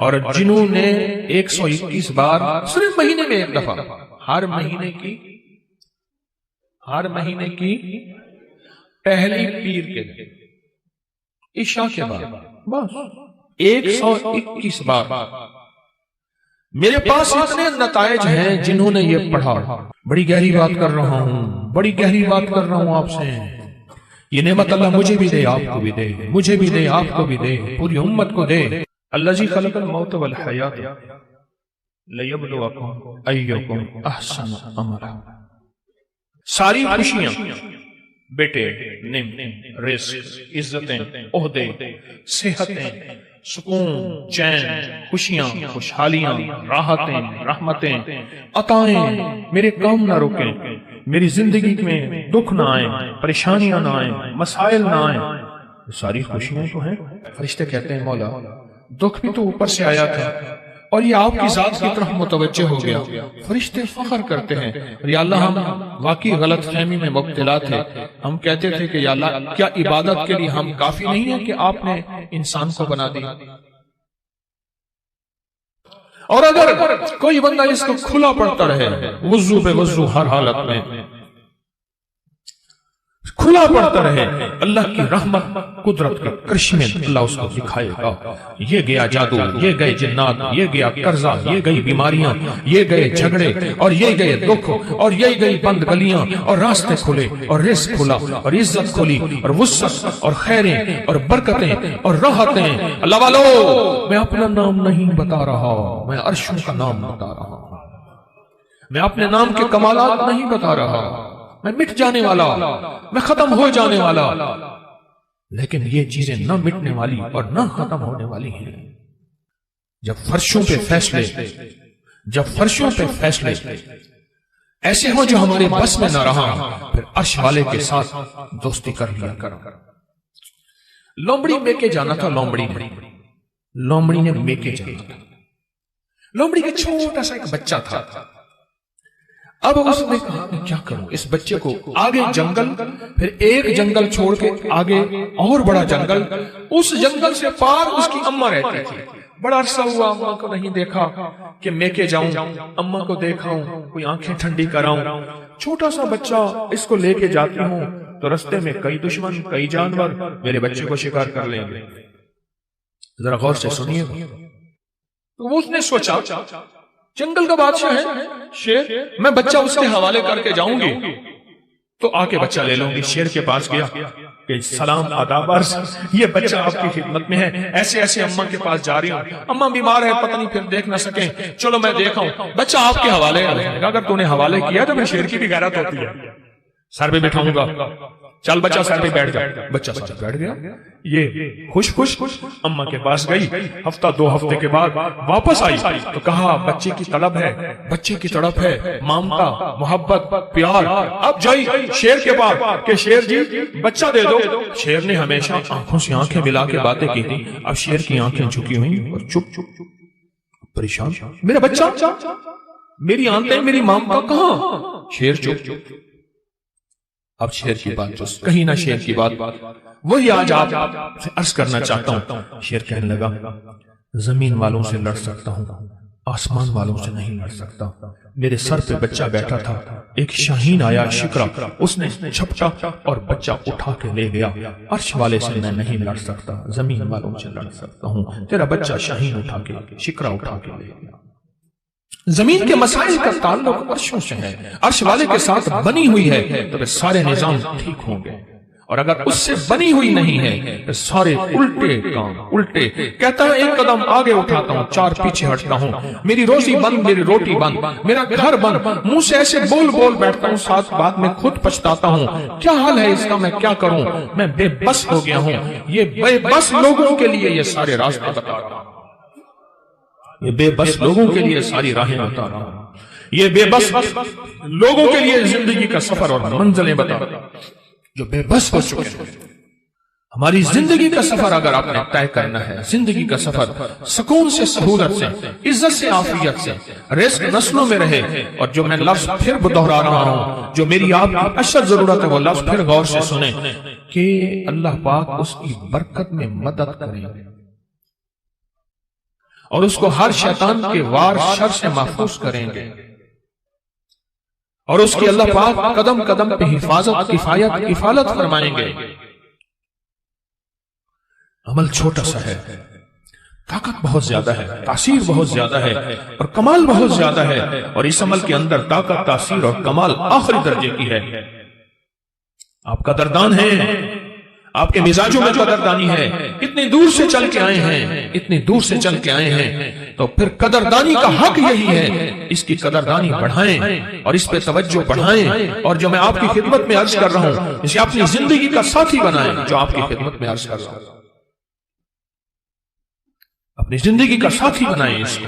اور جنہوں نے 121 بار صرف مہینے میں ایک دفعہ، ہر مہینے کی پہلی پیر کے دن عشاء کے بعد بس 121 بار، میرے پاس اتنے نتائج ہیں جنہوں نے یہ پڑھا۔ بڑی گہری بات کر رہا ہوں آپ سے، یہ نعمت اللہ مجھے بھی دے، آپ کو بھی دے، مجھے بھی دے، آپ کو بھی دے، پوری امت کو دے۔ الذی خلق الموت والحیات لیبلوکم ایکم احسن عملا۔ ساری خوشیاں، بیٹے، نعمت، رزق، عزتیں، عہدے، صحتیں، سکون، چین، خوشیاں، خوشحالیاں، راحتیں، رحمتیں، عطائیں میرے کام نہ رکیں، میری زندگی میں دکھ نہ آئیں، پریشانیاں نہ آئیں، مسائل نہ آئیں، ساری خوشیاں تو ہیں۔ فرشتے کہتے ہیں مولا دکھ بھی تو اوپر سے آیا تھا اور یہ آپ کی ذات کی طرف متوجہ ہو گیا۔ فرشتے فخر کرتے ہیں، یا اللہ ہم واقعی غلط فہمی میں مبتلا تھے، ہم کہتے تھے کہ یا اللہ کیا عبادت کے لیے ہم کافی نہیں ہیں کہ آپ نے انسان کو بنا دیا؟ اور اگر کوئی بندہ اس کو کھلا پڑتا رہے، وضو پہ وضو ہر حالت میں کھلا پڑتا رہے، اللہ کی رحمت قدرت کے کرشمے اللہ اس کو دکھائے گا۔ یہ گیا جادو، یہ گئے جنات، یہ گیا قرضہ، یہ گئی بیماریاں، یہ گئے جھگڑے، اور یہ گئے دکھ، اور یہ گئی بند گلیاں، اور راستے کھلے، اور رزق کھلا، اور عزت کھلی، اور وسعت، اور خیریں، اور برکتیں، اور راحتیں۔ اللہ والو میں اپنا نام نہیں بتا رہا، میں عرشوں کا نام بتا رہا ہوں، میں اپنے نام کے کمالات نہیں بتا رہا، میں مٹ جانے والا، میں ختم ہو جانے والا، لیکن یہ چیزیں نہ مٹنے والی اور نہ ختم ہونے والی ہیں۔ جب فرشوں پہ فیصلے ایسے ہوں جو ہمارے بس میں نہ رہا، پھر عرش والے کے ساتھ دوستی کر لیا کر۔ لومڑی میکے جانا تھا، لومڑی نے میکے جانا تھا۔ لومڑی کے چھوٹا سا ایک بچہ تھا۔ اب اس نے کہا میں کیا کروں، اس بچے کو آگے جنگل، پھر ایک جنگل چھوڑ کے آگے اور بڑا جنگل، اس جنگل سے پار اس کی اماں رہتی تھی۔ بڑا عرصہ ہوا اماں کو نہیں دیکھا کہ میں کے جاؤں، اماں کو دیکھاؤں، کوئی آنکھیں ٹھنڈی کراؤں۔ چھوٹا سا بچہ، اس کو لے کے جاتی ہوں تو رستے میں کئی دشمن، کئی جانور میرے بچے کو شکار کر لیں گے۔ ذرا غور سے سنیے۔ تو اس نے سوچا جنگل کا بادشاہ ہے شیر، میں بچہ اس کے حوالے کر کے جاؤں گی تو آ کے بچہ لے لوں گی۔ شیر کے پاس گیا کہ سلام آداب عرض، یہ بچہ آپ کی خدمت میں ہے، ایسے ایسے اماں کے پاس جا رہی ہوں، اماں بیمار ہے، پتہ نہیں پھر دیکھ نہ سکیں، چلو میں دیکھا ہوں، بچہ آپ کے حوالے ہے۔ اگر تو نے حوالے کیا تو میں شیر کی بھی غیرت ہوتی ہے، سر پہ بٹھاؤں گا، چل بچہ سر پہ بیٹھ جا۔ بچہ سر پہ بیٹھ گیا، یہ خوش اماں کے پاس گئی۔ ہفتہ دو ہفتے کے بعد واپس آئی تو کہا بچے کی طلب ہے، بچے کی تڑپ ہے، مامتا، محبت، پیار۔ اب جائی شیر کے پاس کہ شیر جی بچہ دے دو۔ شیر نے ہمیشہ آنکھوں سے آنکھیں ملا کے باتیں کی تھی، اب شیر کی آنکھیں جھکی ہوئی اور چپ پریشان، میرا بچہ، میری آنکھیں، میری مامتا کہاں؟ شیر چپ۔ اب شیر کی بات جو کہیں نہ شیر کی بات وہی آج آپ سے عرض کرنا چاہتا ہوں۔ شیر کہنے لگا زمین والوں سے لڑ سکتا ہوں، آسمان والوں سے نہیں لڑ سکتا۔ میرے سر پہ بچہ بیٹھا تھا، ایک شاہین آیا شکرا، اس نے جھپٹا اور بچہ اٹھا کے لے گیا۔ عرش والے سے میں نہیں لڑ سکتا، زمین والوں سے لڑ سکتا ہوں، تیرا بچہ شاہین اٹھا کے، شکرا اٹھا کے لے گیا۔ زمین کے مسائل کا تعلق عرشوں سے ہے، عرش والے کے ساتھ بنی ہوئی ہے تو سارے نظام ٹھیک ہوں گے، اور اگر اس سے بنی ہوئی نہیں ہے تو سارے الٹے کام الٹے۔ کہتا ہے ایک قدم آگے اٹھاتا ہوں، چار پیچھے ہٹتا ہوں، میری روزی بند، میری روٹی بند، میرا گھر بند، منہ سے ایسے بول بیٹھتا ہوں، ساتھ بعد میں خود پچھتاتا ہوں، کیا حال ہے اس کا، میں کیا کروں، میں بے بس ہو گیا ہوں۔ یہ بے بس لوگوں کے لیے یہ سارے راستے بتا رہا ہوں، یہ بے بس لوگوں کے لیے ساری راہیں بتا رہا ہوں، یہ بے بس لوگوں کے لیے زندگی کا سفر اور منزلیں بتا رہا ہوں جو بے بس ہو چکے ہیں۔ ہماری زندگی کا سفر اگر آپ نے طے کرنا ہے، زندگی کا سفر سکون سے، سہولت سے، عزت سے، عافیت سے، رزق نسلوں میں رہے، اور جو میں لفظ پھر دہرا رہا ہوں، جو میری آپ کی اشد ضرورت ہے، وہ لفظ پھر غور سے سنیں کہ اللہ پاک اس کی برکت میں مدد کریں، اور اس کو ہر شیطان کے وار شر سے محفوظ کریں گے، اور اس کی اللہ پاک قدم قدم پہ حفاظت کفالت فرمائیں گے۔ عمل چھوٹا سا ہے، طاقت بہت زیادہ ہے، تاثیر بہت زیادہ ہے، اور کمال بہت زیادہ ہے، اور اس عمل کے اندر طاقت، تاثیر اور کمال آخری درجے کی ہے۔ آپ قدردان ہیں، آپ کے مزاجوں میں قدردانی ہے، اتنی دور سے چل کے آئے ہیں، اتنی دور سے چل کے آئے ہیں، تو پھر قدردانی کا حق یہی ہے، اس کی قدردانی بڑھائیں اور اس پہ توجہ بڑھائیں، اور جو میں آپ کی خدمت میں عرض کر رہا ہوں اسے اپنی زندگی کا ساتھی بنائیں، جو آپ کی خدمت میں عرض کر رہا ہوں اپنی زندگی کا ساتھی بنائیں اس کو۔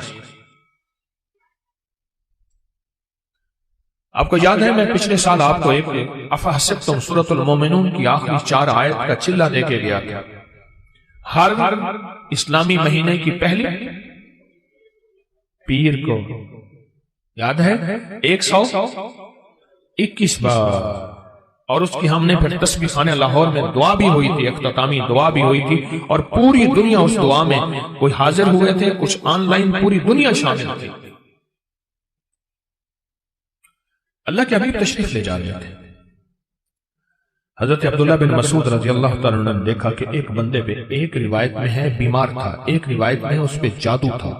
آپ کو یاد ہے میں پچھلے سال آپ کو ایک افحسبتم سورۃ المومنون کی آخری 4 آیت کا چلہ دے کے گیا تھا۔ ہر اسلامی مہینے کی پہلی پیر کو یاد ہے 121 بار، اور اس کی ہم نے پھر تسبیح خانہ لاہور میں دعا بھی ہوئی تھی، اختتامی دعا بھی ہوئی تھی، اور پوری دنیا اس دعا میں، کوئی حاضر ہوئے تھے، کچھ آن لائن، پوری دنیا شامل تھی۔ اللہ کے حبیب تشریف لے جا رہے تھے۔ حضرت عبداللہ بن مسعود رضی اللہ تعالیٰ عنہ نے دیکھا کہ ایک بندے پہ، ایک روایت میں ہے بیمار تھا، ایک روایت میں ہے اس پہ جادو تھا،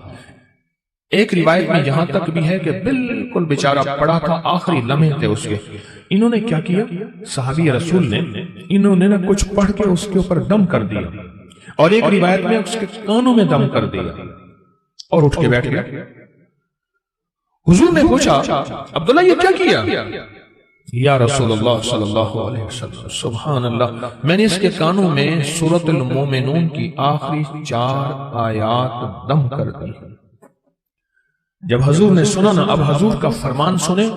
ایک روایت میں یہاں تک بھی ہے کہ بالکل بیچارہ پڑا تھا، آخری لمحے تھے اس کے۔ انہوں نے کیا کیا؟ صحابی رسول نے انہوں نے کچھ پڑھ کے اس کے اوپر دم کر دیا، اور ایک روایت میں اس کے کانوں میں دم کر دیا، اور اٹھ کے بیٹھ گیا۔ حضور نے پوچھا عبداللہ یہ کیا کیا؟ یا رسول اللہ صلی اللہ علیہ وسلم، سبحان اللہ، میں نے اس کے کانوں میں سورۃ المومنون کی آخری 4 آیات دم کر دی۔ جب حضور نے سنا نا، اب حضور کا فرمان سنیں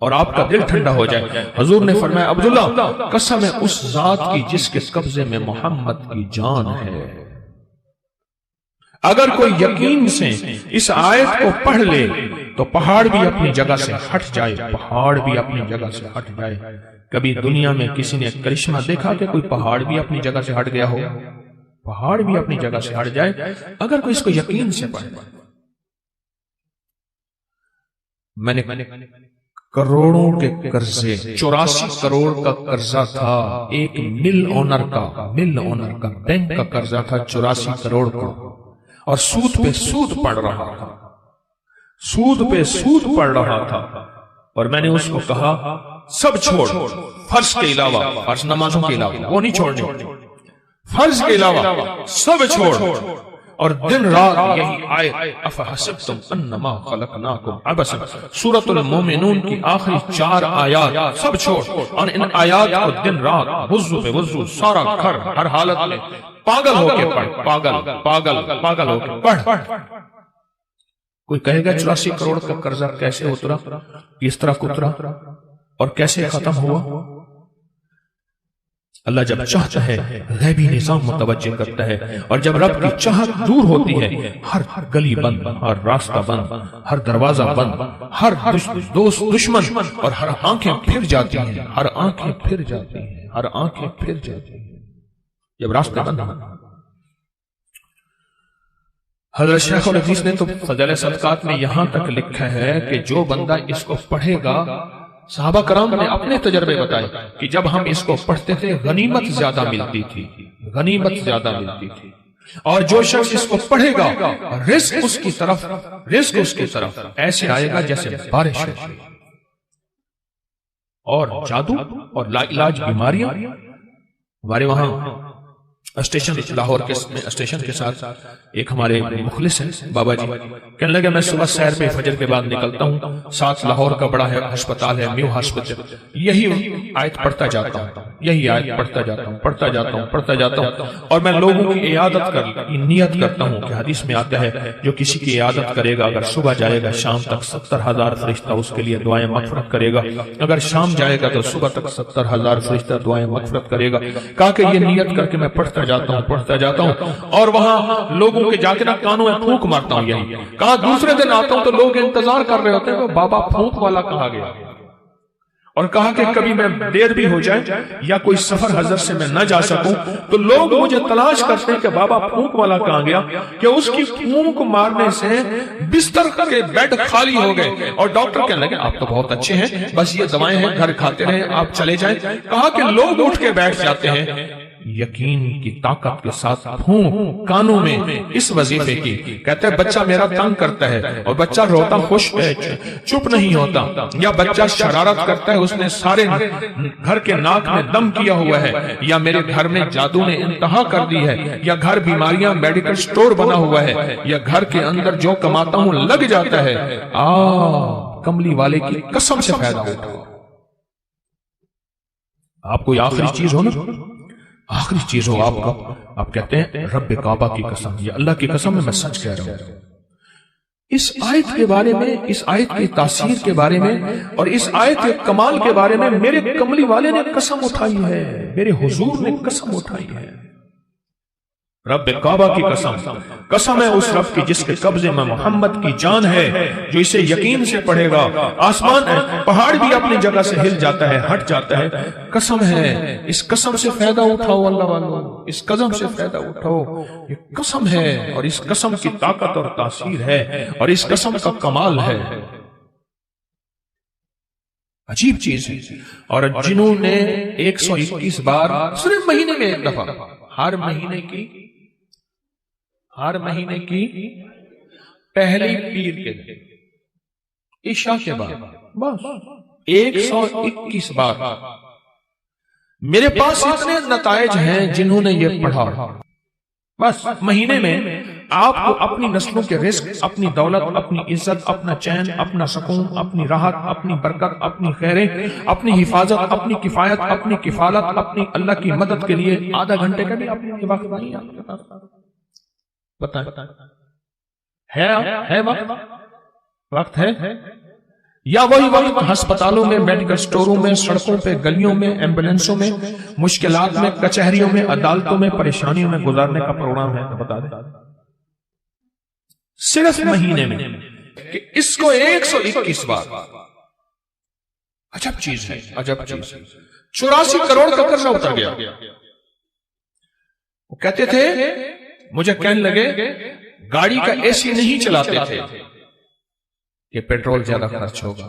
اور آپ کا دل ٹھنڈا ہو جائے۔ حضور نے فرمایا عبداللہ قسم ہے اس ذات کی جس کے قبضے میں محمد کی جان ہے، اگر کوئی یقین سے اس آیت کو پڑھ لے تو پہاڑ بھی اپنی جگہ سے ہٹ جائے، پہاڑ بھی اپنی جگہ سے ہٹ جائے۔ کبھی دنیا میں کسی نے کرشمہ دیکھا کہ کوئی پہاڑ بھی اپنی جگہ سے ہٹ گیا ہو؟ پہاڑ بھی اپنی جگہ سے ہٹ جائے اگر کوئی اس کو یقین سے پڑھے۔ میں نے کروڑوں کے قرضے، 84 کروڑ کا قرضہ تھا، ایک مل اونر کا بینک کا قرضہ تھا 84 کروڑ کا، اور سود پہ سود پڑ رہا تھا، سود پہ سود پڑ رہا تھا، اور میں نے اس کو کہا سب چھوڑ، فرض کے علاوہ، فرض نمازوں کے علاوہ وہ نہیں چھوڑنے، فرض کے علاوہ سب چھوڑ، اور دن رات یہی آیت افحسبتم انما خلقناکم عبثا، سورۃ المومنون کی آخری 4 آیات سب چھوڑ، اور ان آیات کو دن رات وضو پہ وضو، سارا گھر ہر حالت میں پاگل ہو کے پڑھ، پاگل ہو کے پڑھ۔ کوئی کہے گا 84 کروڑ کا قرضہ کیسے اترا، کس طرح اترا اور کیسے ختم ہوا؟ اللہ جب چاہتا ہے غیبی نظام متوجہ کرتا ہے، اور جب رب کی چاہت دور ہوتی ہے ہر گلی بند، ہر راستہ بند، ہر دروازہ بند، ہر دوست دشمن، اور ہر آنکھیں پھر جاتی ہیں، ہر آنکھیں پھر جاتی ہیں، ہر آنکھیں پھر جاتی ہیں جب راستہ بند ہو۔ حضرت شیخ الحدیث نے تو فضائل صدقات میں یہاں تک لکھا ہے کہ جو بندہ اس کو پڑھے گا، صحابہ کرام نے اپنے تجربے بتائے کہ جب ہم اس کو پڑھتے تھے غنیمت زیادہ ملتی تھی، غنیمت زیادہ ملتی تھی، اور جو شخص اس کو پڑھے گا رزق اس کی طرف ایسے آئے گا جیسے بارش ہو، اور جادو اور لا علاج بیماریاں۔ ہمارے وہاں اسٹیشن لاہور کے اسٹیشن کے ساتھ ایک ہمارے مخلص ہیں بابا جی، کہنے لگے میں صبح سیر پہ فجر کے بعد نکلتا ہوں، ساتھ لاہور کا بڑا ہے ہسپتال ہے میو ہاسپٹل، یہی آیت پڑھتا جاتا ہوں، یہی آیت پڑھتا جاتا ہوں، اور میں لوگوں کی عیادت نیت کرتا ہوں کہ حدیث میں آتا ہے جو کسی کی عیادت کرے گا، اگر صبح جائے گا شام تک 70,000 فرشتہ اس کے لیے دعائیں مغفرت کرے گا، اگر شام جائے گا تو صبح تک 70,000 فرشتہ دعائیں مغفرت کرے گا۔ کہا کہ یہ نیت کر کے میں پڑھتا جاتا ہوں، اور وہاں لوگوں کے جا کے کانوں میں پھونک مارتا ہوں۔ یہی کہا دوسرے دن آتا ہوں تو لوگ انتظار کر رہے ہوتے ہیں کہ بابا پھونک والا کہاں گیا، اور کہا کہ کبھی میں دیر بھی ہو جائے یا کوئی سفر حضرت سے میں نہ جا سکوں تو لوگ مجھے تلاش کرتے ہیں کہ بابا پھونک والا کہاں گیا، کہ اس کی پھونک مارنے سے بستر کے بیڈ خالی ہو گئے اور ڈاکٹر کہنے لگے آپ تو بہت اچھے ہیں، بس یہ دوائیں ہیں گھر کھاتے رہیں، آپ چلے جائیں۔ کہا کہ لوگ اٹھ کے بیٹھ جاتے ہیں یقین کی طاقت کے ساتھ پھونک کانوں میں اس وظیفے کی، کہتے ہیں بچہ میرا تنگ کرتا ہے اور بچہ روتا خوش چپ نہیں ہوتا، یا بچہ شرارت کرتا ہے اس نے سارے گھر کے ناک میں دم کیا ہوا ہے، یا میرے گھر میں جادو نے انتہا کر دی ہے، یا گھر بیماریاں میڈیکل سٹور بنا ہوا ہے، یا گھر کے اندر جو کماتا ہوں لگ جاتا ہے، کملی والے کی قسم سے فائدہ اٹھاؤ۔ آپ کوئی آخری چیز ہو نا، آخری چیز ہو آپ کا، آپ کہتے ہیں رب کعبہ کی قسم، یہ اللہ کی قسم میں سچ کہہ رہا ہوں۔ اس آیت کے بارے میں، اس آیت کی تاثیر کے بارے میں اور اس آیت کے کمال کے بارے میں میرے کملی والے نے قسم اٹھائی ہے، میرے حضور نے قسم اٹھائی ہے۔ رب کعبہ کی قسم، قسم ہے اس رب کی جس کے قبضے میں محمد کی جان ہے، جو اسے یقین سے پڑھے گا آسمان پہاڑ بھی اپنی جگہ سے ہل جاتا ہے، ہٹ جاتا ہے۔ قسم ہے، اس قسم سے فائدہ اٹھاؤ اللہ والو، اس قسم سے فائدہ اٹھاؤ، یہ قسم ہے اور اس قسم کی طاقت اور تاثیر ہے اور اس قسم کا کمال ہے، عجیب چیز ہے۔ اور جنہوں نے 121 بار صرف مہینے میں ایک دفعہ، ہر مہینے کی پہلی پیر کے دن عشاء کے بعد بس 121 بار، میرے پاس اتنے نتائج ہیں جنہوں نے یہ پڑھا، بس مہینے میں آپ کو اپنی نسلوں کے رزق، اپنی دولت، اپنی عزت، اپنا چین، اپنا سکون، اپنی راحت، اپنی برکت، اپنی خیریں، اپنی حفاظت، اپنی کفایت، اپنی کفالت، اپنی اللہ کی مدد کے لیے آدھا گھنٹے کا بھی اپنے وقت نہیں آپ کے پاس، بتائیں ہے وقت ہے یا وہی وقت ہسپتالوں میں، میڈیکل سٹوروں میں، سڑکوں پہ، گلیوں میں، ایمبولینسوں میں، مشکلات میں، کچہریوں میں، عدالتوں میں، پریشانیوں میں گزارنے کا پروگرام ہے؟ تو بتا دیں صرف مہینے میں کہ اس کو 121 بار، عجب چیز ہے، عجب چیز ہے۔ 84 کروڑ کا قرضہ اتر گیا۔ وہ کہتے تھے، مجھے کہنے لگے گاڑی کا اے سی نہیں چلاتے تھے کہ پیٹرول زیادہ خرچ ہوگا،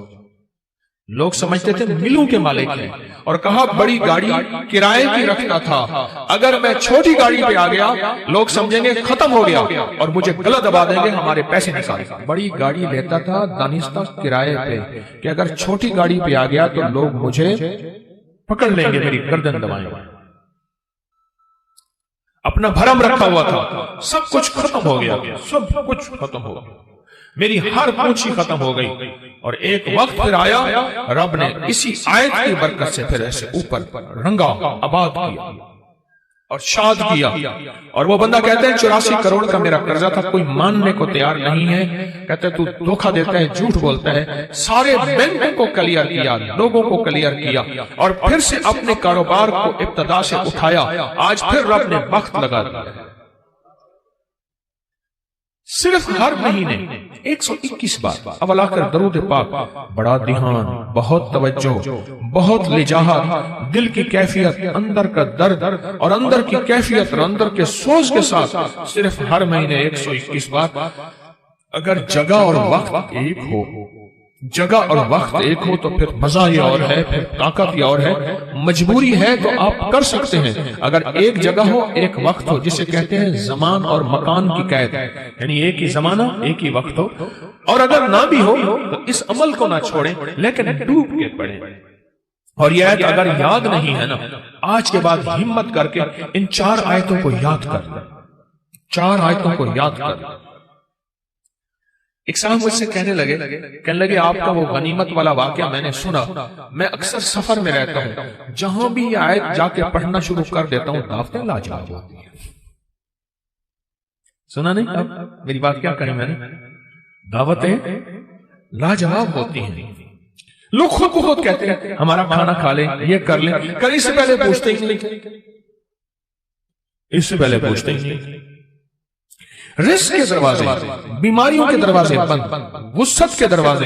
لوگ سمجھتے تھے ملوں کے مالک ہیں، اور کہا بڑی گاڑی کرائے کی رکھتا تھا، اگر میں چھوٹی گاڑی پہ آ گیا لوگ سمجھیں گے ختم ہو گیا اور مجھے گلا دبا دیں گے، ہمارے پیسے نکال۔ بڑی گاڑی لیتا تھا دانستہ کرائے پہ کہ اگر چھوٹی گاڑی پہ آ گیا تو لوگ مجھے پکڑ لیں گے، میری گردن دبائیں گے۔ اپنا بھرم رکھا ہوا تھا، سب کچھ ختم ہو گیا، سب کچھ ختم ہو گیا، میری ہر پونچھی ختم ہو گئی۔ اور ایک وقت پھر آیا، رب نے اسی آیت کی برکت سے پھر ایسے اوپر رنگا، آباد کیا اور شاد کیا۔ اور وہ بندہ کہتے ہیں 84 کروڑ کا میرا قرضہ تھا، کوئی ماننے کو تیار نہیں ہے، کہتے تو دھوکہ دیتا ہے، جھوٹ بولتا ہے۔ سارے بینکوں کو کلیئر کیا، لوگوں کو کلیئر کیا، اور پھر سے اپنے کاروبار کو ابتدا سے اٹھایا۔ آج پھر رب نے وقت لگا دیا، صرف ہر مہینے 121 بار اول آخر درود پاک، بڑا دھیان، بہت توجہ، بہت لجاہت، دل کی کیفیت، اندر کا درد اور اندر کی کیفیت اور اندر کے سوز کے ساتھ صرف ہر مہینے 121 بار۔ اگر جگہ اور وقت ایک ہو، جگہ اور وقت ایک ہو تو پھر مزہ یہ اور ہے، پھر طاقت یہ اور ہے۔ مجبوری ہے تو آپ کر سکتے ہیں، اگر ایک جگہ ہو، ایک وقت ہو، جسے کہتے ہیں زمان اور مکان کی قید، یعنی ایک ہی زمانہ، ایک ہی وقت ہو، اور اگر نہ بھی ہو تو اس عمل کو نہ چھوڑیں لیکن ڈوب کے پڑھیں۔ اور یہ آیت اگر یاد نہیں ہے نا، آج کے بعد ہمت کر کے ان 4 آیتوں کو یاد کر لیں، 4 آیتوں کو یاد کر لیں۔ ایک صاحب مجھ سے کہنے لگے آپ کا وہ غنیمت والا واقعہ میں نے سنا، میں اکثر سفر میں رہتا ہوں، جہاں بھی یہ آیت جا کے پڑھنا شروع کر دیتا ہوں، دعوتیں لاجواب ہوتی ہیں۔ سنا نہیں؟ اب میری بات کیا کہیں میں نے، دعوتیں لاجواب ہوتی ہیں۔ لوگ خود کو خود کہتے ہیں ہمارا کھانا کھا لیں، یہ کر لیں، اس سے پہلے پوچھتے ہی نہیں، اس سے پہلے پوچھتے ہی نہیں۔ رزق کے دروازے، بیماریوں کے دروازے بند، وسعت کے دروازے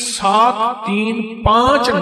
7, 3, 5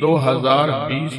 2020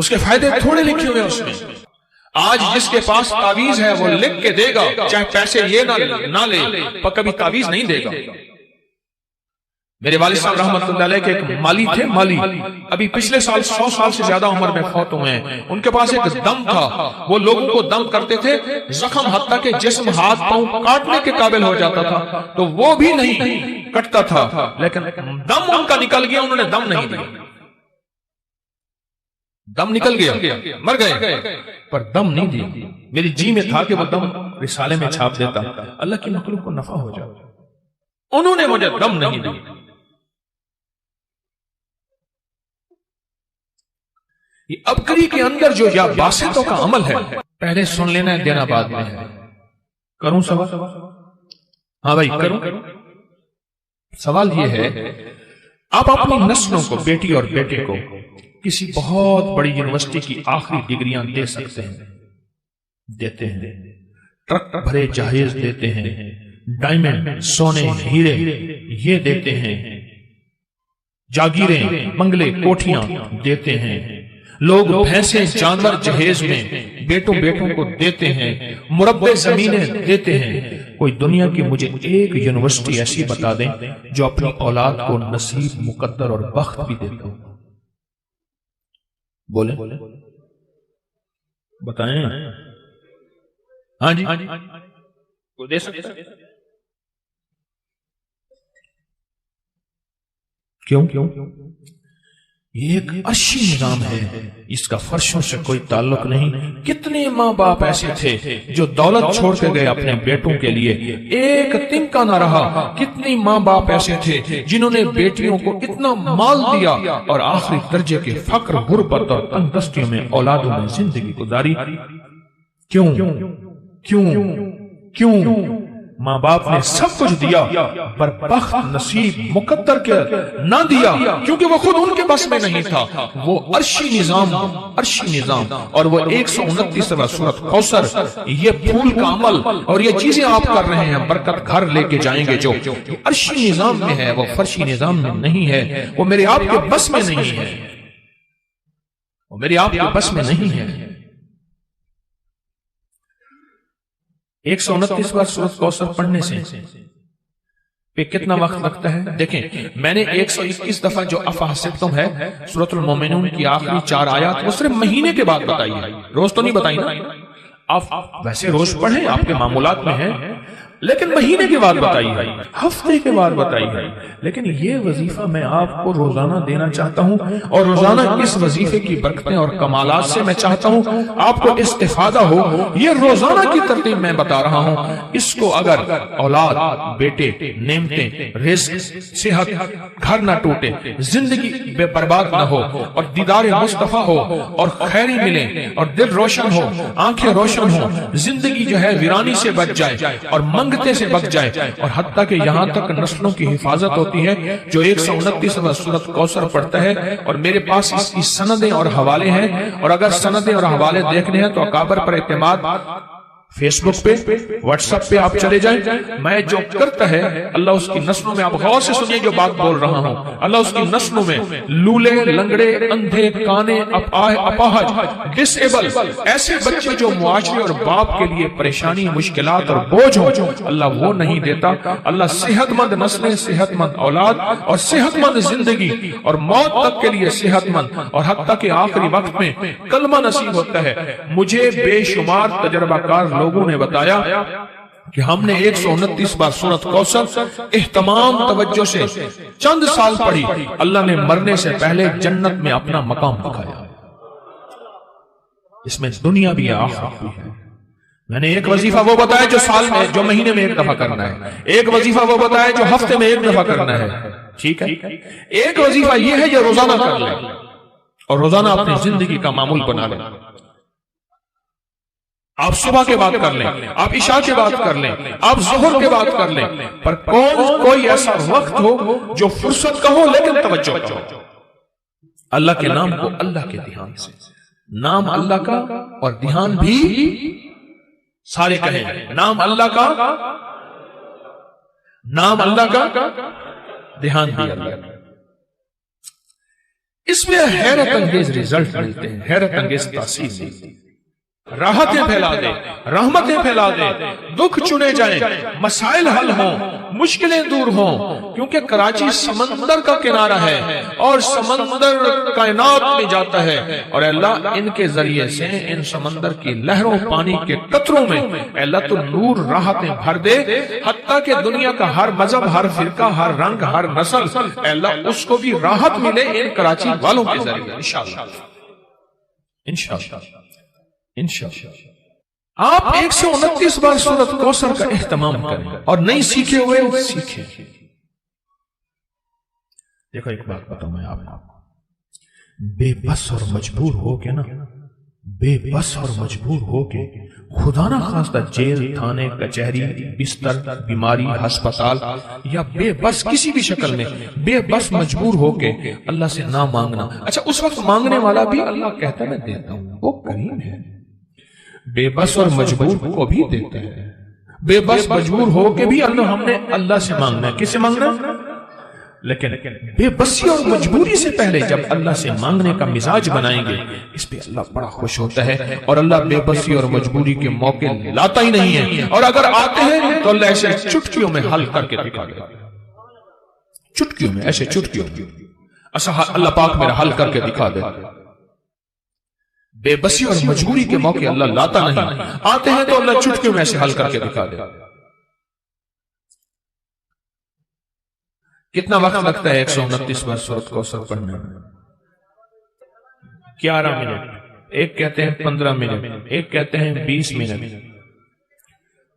اس کے فائدے تھوڑے لکھے ہوئے اس میں. آج جس کے پاس تعویذ ہے وہ لکھ کے دے گا، چاہے پیسے یہ نہ لے، پر کبھی تعویذ نہیں دے گا. میرے والد صاحب رحمت اللہ علیہ کے ایک مالی تھے، مالی ابھی پچھلے سال 100 سال سے زیادہ عمر میں فوت ہوئے ہیں. ان کے پاس ایک دم تھا، وہ لوگوں کو دم کرتے تھے، زخم حتیٰ کہ جسم ہاتھ پاؤں کاٹنے کے قابل ہو جاتا تھا تو وہ بھی نہیں کٹتا تھا، لیکن دم ان کا نکل گیا، انہوں نے دم نہیں دیا. دم نکل گیا، مر گئے پر دم نہیں دیا. میری جی میں تھا کہ وہ دم رسالے میں چھاپ دیتا، اللہ کی مخلوق کو نفع ہو جاتا. انہوں نے مجھے دم نہیں دیا. یہ ابکری کے اندر جو یا باسطوں کا عمل ہے، پہلے سن لینا ہے، دینا بعد میں ہے. کروں سوال؟ ہاں بھائی کروں. سوال یہ ہے، آپ اپنی نسلوں کو، بیٹی اور بیٹے کو کسی بہت بڑی یونیورسٹی کی آخری ڈگریاں دے سکتے ہیں، دیتے ہیں، ٹرک بھرے جہیز دیتے ہیں، ڈائمنڈ، سونے، ہیرے یہ دیتے ہیں، جاگیریں، بنگلے، کوٹھیاں دیتے ہیں. لوگ بھینسیں، جانور جہیز میں بیٹوں کو دیتے ہیں، مربع زمینیں دیتے ہیں. کوئی دنیا کی مجھے ایک یونیورسٹی ایسی بتا دیں جو اپنی اولاد کو نصیب، مقدر اور بخت بھی دیتا ہو. بولیں، بتائیں. ہاں جی، کوئی دے سکتا ہے؟ کیوں؟ یہ ایک عرشی نظام ہے، اس کا فرشوں سے کوئی تعلق نہیں. کتنے ماں باپ ایسے تھے جو دولت چھوڑ کے گئے اپنے بیٹوں کے لیے، ایک تنکا نہ رہا. کتنی ماں باپ ایسے تھے جنہوں نے بیٹیوں کو اتنا مال دیا اور آخری درجے کے فقر، غربت اور تنگ دستیوں میں اولادوں میں زندگی گزاری. کیوں؟ ماں باپ نے سب کچھ دیا پر بخت، نصیب، مقدر کے نہ دیا، کیونکہ وہ خود ان کے بس میں نہیں تھا. وہ عرشی نظام اور وہ 129واں سورۃ کوثر، یہ پھول کا عمل اور یہ چیزیں آپ کر رہے ہیں، برکت گھر لے کے جائیں گے. جو عرشی نظام میں ہے وہ فرشی نظام میں نہیں ہے. وہ میرے آپ کے بس میں نہیں ہے، وہ میرے آپ کے بس میں نہیں ہے. 129واں سورۃ کوثر پڑھنے سے پہ کتنا وقت لگتا ہے؟ دیکھیں، میں نے 121 دفعہ جو افحسبتم ہے سورۃ المومنون کی آخری 4 آیات وہ صرف مہینے کے بعد بتائی ہے، روز تو نہیں بتائی نا. آپ ویسے روز پڑھیں، آپ کے معمولات میں ہیں، لیکن مہینے کے بعد بتائی ہے، ہفتے کے بعد بتائی ہے. لیکن یہ وظیفہ میں آپ کو روزانہ دینا چاہتا ہوں، اور روزانہ اس وظیفے کی برکتیں اور کمالات سے میں چاہتا ہوں آپ کو استفادہ ہو. یہ روزانہ کی ترتیب میں بتا رہا ہوں. اس کو اگر اولاد، بیٹے، نعمتیں، رزق، صحت، گھر نہ ٹوٹے، زندگی بے برباد نہ ہو، اور دیدار مصطفیٰ ہو، اور خیری ملے، اور دل روشن ہو، آنکھیں روشن ہو، زندگی جو ہے ویرانی سے بچ جائے اور منگتے سے بچ جائے، اور حتیٰ کہ یہاں تک نسلوں کی حفاظت ہوتی ہے. جو 129واں سورۃ کوثر پڑھتا ہے، اور میرے پاس اس کی سندیں اور حوالے ہیں، اور اگر سندیں اور حوالے دیکھنے ہیں تو اکابر پر اعتماد فیس بک پہ، واٹس ایپ پہ آپ چلے جائیں. میں جو کرتا ہے اللہ اس کی نسلوں میں، آپ غور سے سنیے جو بات بول رہا ہوں، اللہ اس کی نسلوں میں لولے، لنگڑے، اندھے، کانے، اپاہج، ڈس ایبل، ایسے بچے جو معاشرے اور باپ کے لیے پریشانی، مشکلات اور بوجھ ہو، اللہ وہ نہیں دیتا. اللہ صحت مند نسلیں، صحت مند اولاد اور صحت مند زندگی اور موت تک کے لیے صحت مند، اور حتیٰ کہ آخری وقت میں کلمہ نصیب ہوتا ہے. مجھے بے شمار تجربہ کار لوگوں نے بتایا کہ ہم نے 129 بار سورۃ کوثر اہتمام توجہ سے چند سال پڑھی، اللہ نے مرنے سے پہلے جنت میں اپنا مقام دکھایا. اس میں دنیا بھی ہے، آخرت بھی ہے. میں نے ایک وظیفہ وہ بتایا جو سال میں، جو مہینے میں ایک دفعہ کرنا ہے. ایک وظیفہ وہ بتایا جو ہفتے میں ایک دفعہ کرنا ہے. ٹھیک ہے، ایک وظیفہ یہ ہے جو روزانہ کر لیں، اور روزانہ اپنی زندگی کا معمول بنا لیں. آپ صبح کے بعد کر لیں، آپ عشاء کے بعد کر لیں، آپ ظہر کے بعد کر لیں، پر کوئی ایسا وقت ہو جو فرصت کا ہو لیکن توجہ کا ہو. اللہ کے نام کو اللہ کے دھیان سے، نام اللہ کا اور دھیان بھی، سارے کہیں نام اللہ کا، نام اللہ کا، دھیان بھی اللہ کا. اس میں حیرت انگیز ریزلٹ ملتے ہیں، حیرت انگیز تاثیر ملتی ہے۔ راحتیں پھیلا دے، رحمتیں پھیلا دے، دکھ چنے جائیں، مسائل حل ہوں، مشکلیں دور ہوں، کیونکہ کراچی سمندر کا کنارہ ہے اور سمندر کائنات میں جاتا ہے، اور اللہ ان کے ذریعے سے ان سمندر کی لہروں پانی کے قطروں میں اللہ تو نور راحتیں بھر دے، حتیٰ کہ دنیا کا ہر مذہب، ہر فرقہ، ہر رنگ، ہر نسل، اللہ اس کو بھی راحت ملے ان کراچی والوں کے ذریعے انشاءاللہ انشاءاللہ انشاءاللہ۔ آپ 129 بار سورۃ کوثر کا اہتمام کریں اور نہیں سیکھے ہوئے سیکھیں۔ دیکھو ایک بات بتاؤں میں آپ کو، بے بس اور مجبور ہو کے نا، بے بس اور مجبور ہو کے خدا نہ خواستہ جیل، تھانے، کچہری، بستر، بیماری، ہسپتال، یا بے بس کسی بھی شکل میں بے بس مجبور ہو کے اللہ سے نہ مانگنا۔ اچھا اس وقت مانگنے والا بھی اللہ کہتا ہے میں دیتا ہوں، وہ کریم ہے، بے بس اور مجبور کو بھی دیتا ہے۔ بے بس مجبور ہو کے بھی ہم نے اللہ سے مانگنا ہے، کس سے مانگنا ہے؟ لیکن بے بسی اور مجبوری سے پہلے جب اللہ سے مانگنے کا مزاج بنائیں گے، اس پہ اللہ بڑا خوش ہوتا ہے، اور اللہ بے بسی اور مجبوری کے موقع لاتا ہی نہیں ہے، اور اگر آتے ہیں تو اللہ ایسے چٹکیوں میں حل کر کے دکھا دے، چٹکیوں میں، ایسے چٹکیوں میں اللہ پاک میرا حل کر کے دکھا دے۔ بے بسی اور مجبوری کے موقع اللہ لاتا نہیں، آتے ہیں تو اللہ چٹکیوں میں ایسے حل کر کے دکھا دے۔ کتنا وقت لگتا ہے 129 بار سورۃ کوثر پڑھنے میں؟ 11 منٹ، ایک کہتے ہیں 15 منٹ، ایک کہتے ہیں 20 منٹ،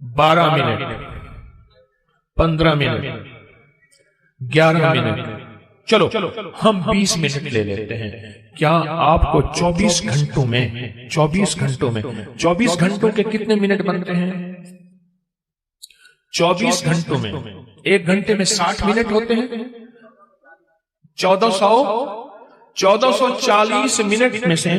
12 منٹ، 15 منٹ، 11 منٹ، چلو ہم 20 منٹ لے لیتے ہیں۔ کیا آپ کو 24 گھنٹوں میں 24 گھنٹوں کے کتنے منٹ بنتے ہیں؟ 24 گھنٹوں میں ایک گھنٹے میں 60 منٹ ہوتے ہیں، 1440 منٹ میں سے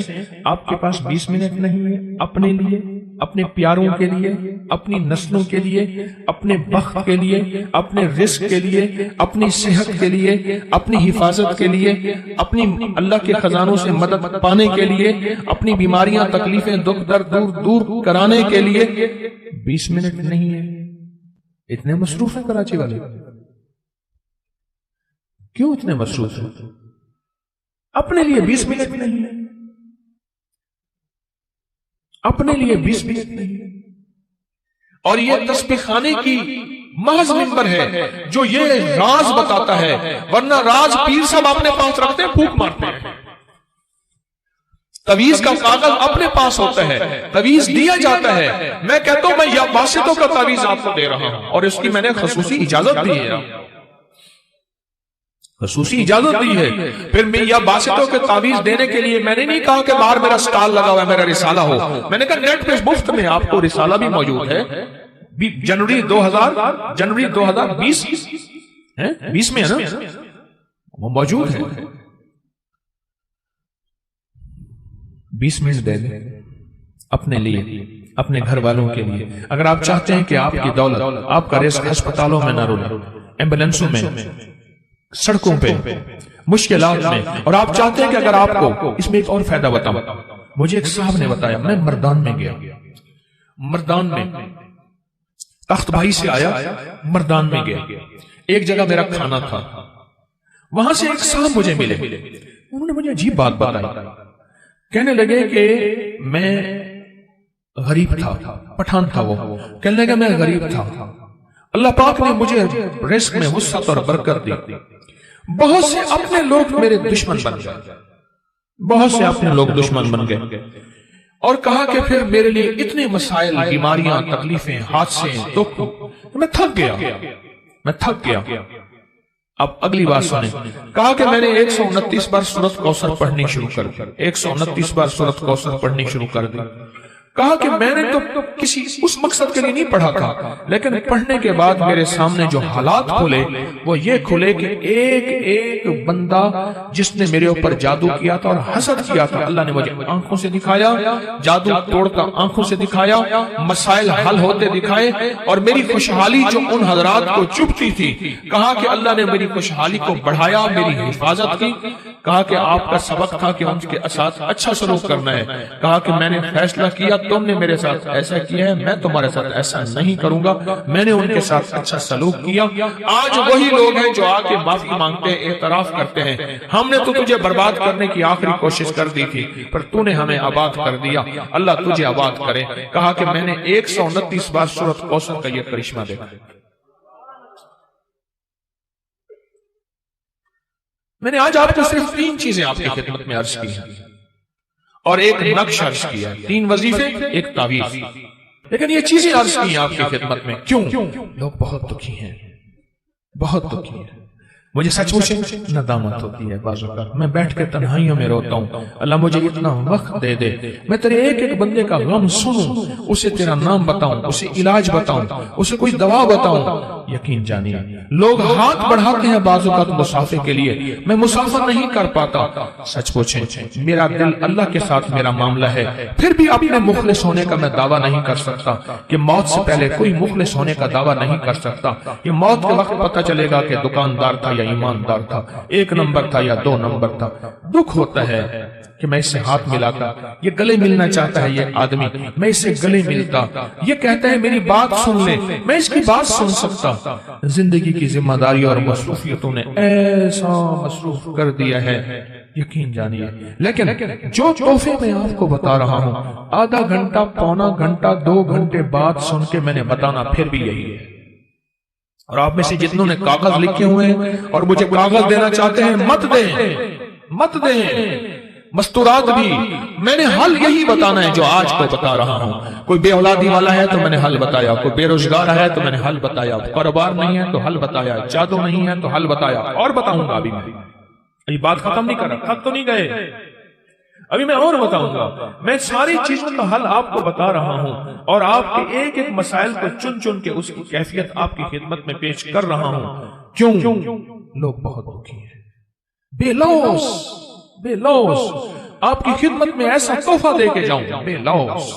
آپ کے پاس 20 منٹ نہیں ہے اپنے لیے، اپنے پیاروں کے لیے، اپنی نسلوں کے لیے، اپنے بخت کے لیے، اپنے رزق کے لیے، اپنی صحت کے لیے، اپنی حفاظت کے لیے، اپنی اللہ کے خزانوں سے مدد پانے کے لیے، اپنی بیماریاں، تکلیفیں، دکھ درد دور کرانے کے لیے 20 منٹ نہیں ہے۔ اتنے مصروف ہیں کراچی والے، کیوں اتنے مصروف ہیں؟ اپنے لیے 20 منٹ نہیں ہے، اپنے لیے 20 منٹ نہیں ہے۔ اور یہ تسبیح خانے کی محض ممبر ہے جو یہ راز بتاتا ہے، ورنہ راز پیر صاحب اپنے پاس رکھتے ہیں، پھونک مارتے ہیں۔ تویز کا کاغذ اپنے پاس ہوتا ہے، تویز دیا جاتا ہے، میں کہتا ہوں میں یا واسطوں کا تویز آپ کو دے رہا ہوں، اور اس کی میں نے خصوصی اجازت دی ہے، خصوصی اجازت دی ہے۔ پھر میں یا واسطوں کے تعویذ دینے کے لیے میں نے نہیں کہا کہ باہر میرا سٹال لگا ہوا ہے، میرا رسالہ ہو، میں نے کہا نیٹ پہ مفت میں آپ کو رسالہ بھی موجود ہے، جنوری 2020 20 میں ہے نا، وہ موجود ہے۔ 20 منٹ دے دیں اپنے لیے، اپنے گھر والوں کے لیے۔ اگر آپ چاہتے ہیں کہ آپ کی دولت، آپ کا رزق ہسپتالوں میں نہ رولے، ایمبولینسوں میں، سڑکوں پہ، مشکلات میں، اور آپ چاہتے ہیں کہ اگر آپ کو اس میں ایک اور فائدہ بتاؤں، مجھے ایک صاحب نے بتایا، میں مردان میں گیا، مردان میں تخت بھائی سے آیا، مردان میں گیا، ایک جگہ میرا کھانا تھا، وہاں سے ایک صاحب مجھے ملے، انہوں نے مجھے عجیب بات بتائی، کہنے لگے کہ میں غریب تھا، پٹھان تھا، وہ کہنے لگا میں غریب تھا، اللہ پاک نے مجھے رزق میں وسعت اور برکت دی، بہت سے اپنے لوگ میرے دشمن بن گئے، بہت سے اپنے لوگ دشمن بن گئے، اور کہا کہ پھر میرے لیے اتنے مسائل، بیماریاں، تکلیفیں، حادثے، دکھ، میں تھک گیا۔ اب اگلی بات سنیں، کہا کہ میں نے 129 بار سورۃ کوثر پڑھنی شروع کر دی، 129 بار سورۃ کوثر پڑھنی شروع کر دی، کہا کہ میں نے تو کسی اس مقصد کے لیے نہیں پڑھا تھا، لیکن پڑھنے کے بعد میرے سامنے جو حالات کھلے وہ یہ کھلے کہ ایک ایک بندہ جس نے میرے اوپر جادو کیا تھا اور حسد کیا تھا، اللہ نے مجھے آنکھوں سے دکھایا، جادو توڑتا آنکھوں سے دکھایا، مسائل حل ہوتے دکھائے، اور میری خوشحالی جو ان حضرات کو چبھتی تھی، کہا کہ اللہ نے میری خوشحالی کو بڑھایا، میری حفاظت کی۔ کہا کہ آپ کا سبق تھا کہ ان کے ساتھ اچھا سلوک کرنا ہے۔ کہا کہ میں نے فیصلہ کیا تم نے میرے ساتھ ایسا کیا ہے، میں تمہارے ساتھ ایسا نہیں کروں گا، میں نے ان کے ساتھ اچھا سلوک کیا۔ آج وہی لوگ ہیں جو آ کے معافی مانگتے ہیں، اعتراف کرتے ہیں ہم نے تو تجھے برباد کرنے کی آخری کوشش کر دی تھی پر تو نے ہمیں آباد کر دیا، اللہ تجھے آباد کرے۔ کہا کہ میں نے 129 بار سورۃ کوثر کا یہ کرشمہ دیکھا۔ میں نے آج آپ کو صرف 3 چیزیں آپ کی خدمت میں عرض کی ہیں اور ایک نقش عرض کیا ہے، 3 وظیفے، ایک تعویذ، لیکن یہ چیزیں عرض کی ہیں آپ کی خدمت میں۔ کیوں؟ لوگ بہت دکھی ہیں، بہت دکھی ہیں۔ مجھے سچ مچ ندامت ہوتی ہے بعض اوقات، میں بیٹھ کے تنہائیوں میں روتا ہوں، اللہ مجھے اتنا وقت دے دے میں تیرے ایک ایک بندے کا غم سنوں، اسے تیرا نام بتاؤں، اسے علاج بتاؤں، اسے کوئی دوا بتاؤں۔ یقین جانیے لوگ ہاتھ بڑھاتے ہیں بعض اوقات مسافر کے لیے، میں مسافر نہیں کر پاتا۔ سچ پوچھیں میرا دل اللہ کے ساتھ میرا معاملہ ہے، پھر بھی اپنے مخلص ہونے کا میں دعویٰ نہیں کر سکتا کہ موت سے پہلے کوئی مخلص ہونے کا دعویٰ نہیں کر سکتا۔ یہ موت کے وقت پتہ چلے گا کہ دکاندار تھا یا ایماندار تھا، 1 نمبر تھا یا 2 نمبر تھا۔ دکھ ہوتا ہے کہ میں اس سے ہاتھ ملاتا، یہ گلے ملنا چاہتا ہے یہ آدمی، میں اس سے گلے ملتا، یہ کہتا ہے میری بات سن لے، میں اس کی بات سن سکتا۔ زندگی کی ذمہ داری اور مصروفیتوں نے ایسا مصروف کر دیا ہے، یقین جانیے۔ لیکن جو تحفے میں آپ کو بتا رہا ہوں، آدھا گھنٹہ، پونا گھنٹہ، 2 گھنٹے بعد سن کے میں نے بتانا پھر بھی یہی ہے۔ اور آپ میں سے جتنوں نے کاغذ لکھے ہوئے ہیں اور مجھے کاغذ دینا چاہتے ہیں، مت دیں، مت دیں۔ مستورات بھی میں نے حل یہی بتانا ہے جو آج کو بتا رہا ہوں۔ کوئی بے اولادی والا ہے تو میں نے حل بتایا، کوئی بے روزگار ہے تو میں نے حل بتایا، کاروبار نہیں ہے تو حل بتایا، جادو نہیں ہے تو حل بتایا، اور بتاؤں گا۔ ابھی میں یہ بات ختم نہیں کر رہا، تھک تو نہیں گئے، ابھی میں اور بتاؤں گا۔ میں ساری چیزوں کا حل آپ کو بتا رہا ہوں اور آپ کے ایک ایک مسائل کو چن چن کے اس کی کیفیت آپ کی خدمت میں پیش کر رہا ہوں۔ کیوں؟ لوگ بہت دکھی ہیں، بے لوث، بے لوث۔ آپ کی خدمت میں ایسا تحفہ دے کے جاؤں، بے لوث۔